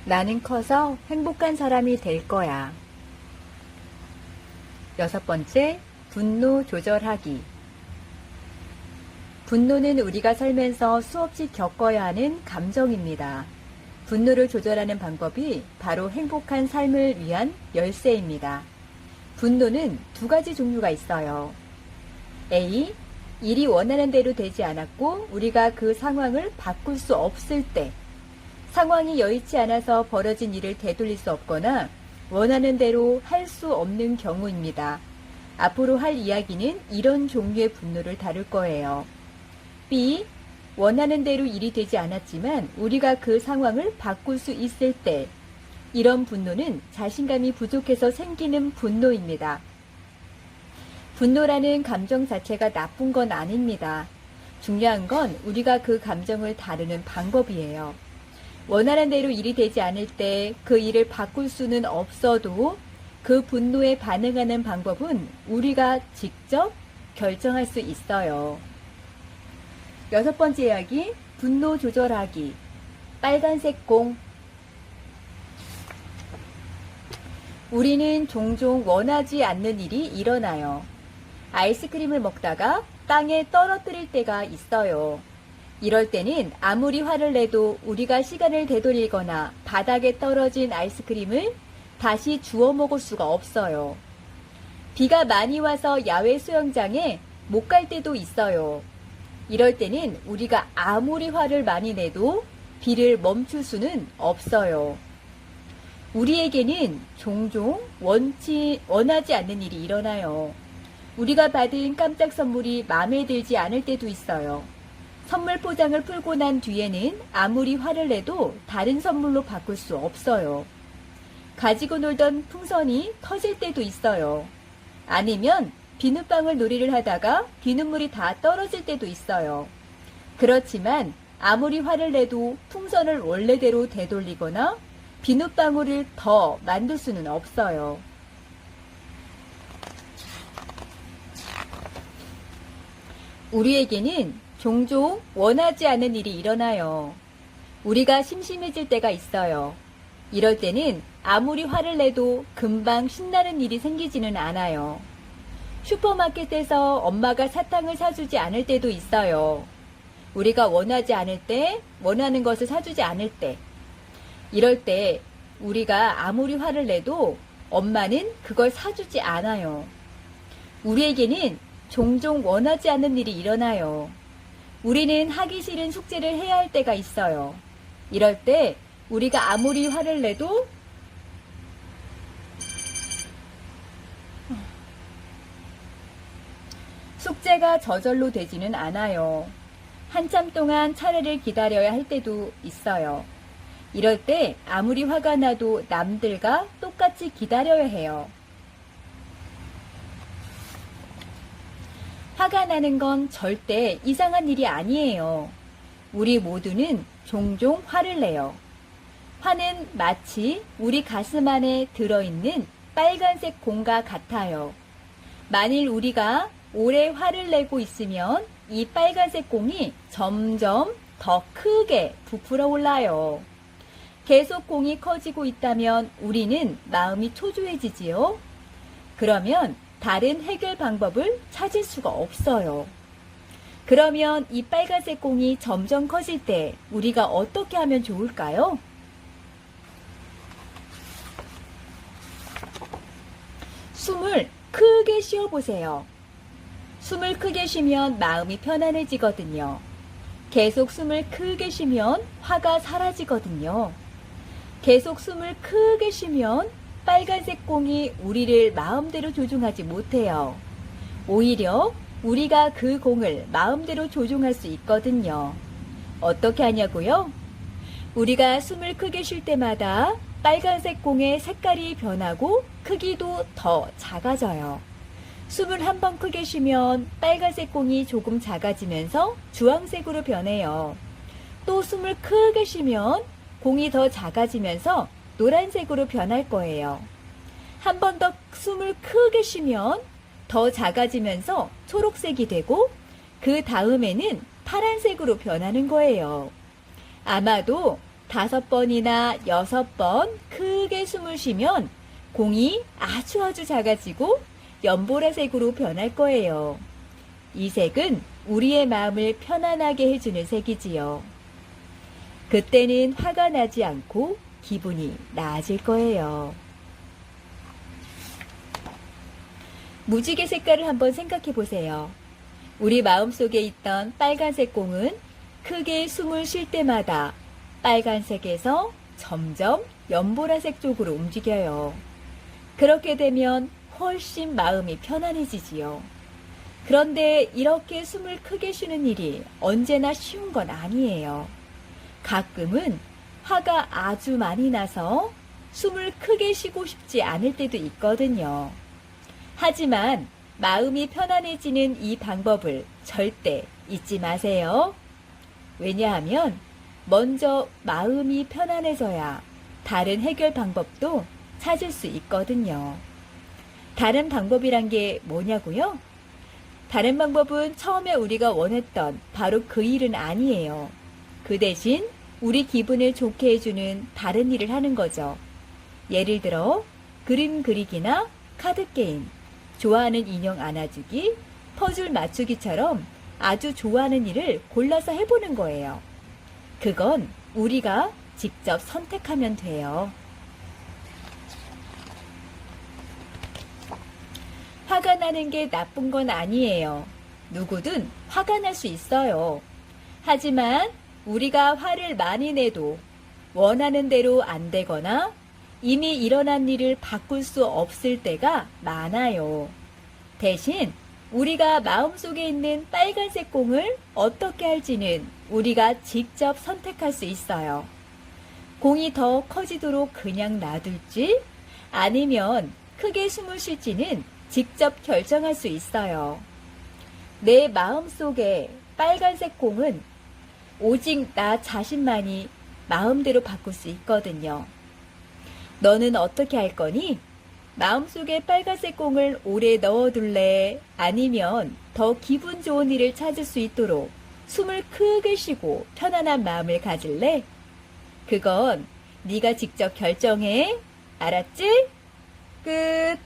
나는 커서 행복한 사람이 될 거야. 6번째, 분노 조절하기. 분노는 우리가 살면서 수없이 겪어야 하는 감정입니다. 분노를 조절하는 방법이 바로 행복한 삶을 위한 열쇠입니다. 분노는 두 가지 종류가 있어요. A. 일이 원하는 대로 되지 않았고 우리가 그 상황을 바꿀 수 없을 때, 상황이 여의치 않아서 벌어진 일을 되돌릴 수 없거나 원하는 대로 할 수 없는 경우입니다. 앞으로 할 이야기는 이런 종류의 분노를 다룰 거예요. B. 원하는 대로 일이 되지 않았지만 우리가 그 상황을 바꿀 수 있을 때, 이런 분노는 자신감이 부족해서 생기는 분노입니다. 분노라는 감정 자체가 나쁜 건 아닙니다. 중요한 건 우리가 그 감정을 다루는 방법이에요. 원하는 대로 일이 되지 않을 때 그 일을 바꿀 수는 없어도 그 분노에 반응하는 방법은 우리가 직접 결정할 수 있어요. 6번째 이야기, 분노 조절하기. 빨간색 공. 우리는 종종 원하지 않는 일이 일어나요. 아이스크림을 먹다가 땅에 떨어뜨릴 때가 있어요. 이럴 때는 아무리 화를 내도 우리가 시간을 되돌리거나 바닥에 떨어진 아이스크림을 다시 주워 먹을 수가 없어요. 비가 많이 와서 야외 수영장에 못 갈 때도 있어요. 이럴 때는 우리가 아무리 화를 많이 내도 비를 멈출 수는 없어요. 우리에게는 종종 원하지 않는 일이 일어나요. 우리가 받은 깜짝 선물이 마음에 들지 않을 때도 있어요. 선물 포장을 풀고 난 뒤에는 아무리 화를 내도 다른 선물로 바꿀 수 없어요. 가지고 놀던 풍선이 터질 때도 있어요. 아니면 비눗방울 놀이를 하다가 비눗물이 다 떨어질 때도 있어요. 그렇지만 아무리 화를 내도 풍선을 원래대로 되돌리거나 비눗방울을 더 만들 수는 없어요. 우리에게는 종종 원하지 않는 일이 일어나요. 우리가 심심해질 때가 있어요. 이럴 때는 아무리 화를 내도 금방 신나는 일이 생기지는 않아요. 슈퍼마켓에서 엄마가 사탕을 사주지 않을 때도 있어요. 우리가 원하지 않을 때, 원하는 것을 사주지 않을 때, 이럴 때 우리가 아무리 화를 내도 엄마는 그걸 사주지 않아요. 우리에게는 종종 원하지 않는 일이 일어나요. 우리는 하기 싫은 숙제를 해야 할 때가 있어요. 이럴 때 우리가 아무리 화를 내도 숙제가 저절로 되지는 않아요. 한참 동안 차례를 기다려야 할 때도 있어요. 이럴 때 아무리 화가 나도 남들과 똑같이 기다려야 해요. 화가 나는 건 절대 이상한 일이 아니에요. 우리 모두는 종종 화를 내요. 화는 마치 우리 가슴 안에 들어있는 빨간색 공과 같아요. 만일 우리가 오래 화를 내고 있으면 이 빨간색 공이 점점 더 크게 부풀어 올라요. 계속 공이 커지고 있다면 우리는 마음이 초조해지지요. 그러면 다른 해결 방법을 찾을 수가 없어요. 그러면 이 빨간색 공이 점점 커질 때 우리가 어떻게 하면 좋을까요? 숨을 크게 쉬어보세요. 숨을 크게 쉬면 마음이 편안해지거든요. 계속 숨을 크게 쉬면 화가 사라지거든요. 계속 숨을 크게 쉬면 빨간색 공이 우리를 마음대로 조종하지 못해요. 오히려 우리가 그 공을 마음대로 조종할 수 있거든요. 어떻게 하냐고요? 우리가 숨을 크게 쉴 때마다 빨간색 공의 색깔이 변하고 크기도 더 작아져요. 숨을 한 번 크게 쉬면 빨간색 공이 조금 작아지면서 주황색으로 변해요. 또 숨을 크게 쉬면 공이 더 작아지면서 노란색으로 변할 거예요. 한 번 더 숨을 크게 쉬면 더 작아지면서 초록색이 되고 그 다음에는 파란색으로 변하는 거예요. 아마도 5번이나 6번 크게 숨을 쉬면 공이 아주 작아지고 연보라색으로 변할 거예요. 이 색은 우리의 마음을 편안하게 해주는 색이지요. 그때는 화가 나지 않고 기분이 나아질 거예요. 무지개 색깔을 한번 생각해 보세요. 우리 마음속에 있던 빨간색 공은 크게 숨을 쉴 때마다 빨간색에서 점점 연보라색 쪽으로 움직여요. 그렇게 되면 훨씬 마음이 편안해지지요. 그런데 이렇게 숨을 크게 쉬는 일이 언제나 쉬운 건 아니에요. 가끔은 화가 아주 많이 나서 숨을 크게 쉬고 싶지 않을 때도 있거든요. 하지만 마음이 편안해지는 이 방법을 절대 잊지 마세요. 왜냐하면 먼저 마음이 편안해져야 다른 해결 방법도 찾을 수 있거든요. 다른 방법이란 게 뭐냐고요? 다른 방법은 처음에 우리가 원했던 바로 그 일은 아니에요. 그 대신 우리 기분을 좋게 해주는 다른 일을 하는 거죠. 예를 들어 그림 그리기나 카드 게임, 좋아하는 인형 안아주기, 퍼즐 맞추기처럼 아주 좋아하는 일을 골라서 해보는 거예요. 그건 우리가 직접 선택하면 돼요. 화가 나는 게 나쁜 건 아니에요. 누구든 화가 날 수 있어요. 하지만 우리가 화를 많이 내도 원하는 대로 안 되거나 이미 일어난 일을 바꿀 수 없을 때가 많아요. 대신 우리가 마음속에 있는 빨간색 공을 어떻게 할지는 우리가 직접 선택할 수 있어요. 공이 더 커지도록 그냥 놔둘지 아니면 크게 숨을 쉴지는 직접 결정할 수 있어요. 내 마음속에 빨간색 공은 오직 나 자신만이 마음대로 바꿀 수 있거든요. 너는 어떻게 할 거니? 마음속에 빨간색 공을 오래 넣어둘래? 아니면 더 기분 좋은 일을 찾을 수 있도록 숨을 크게 쉬고 편안한 마음을 가질래? 그건 네가 직접 결정해. 알았지? 끝.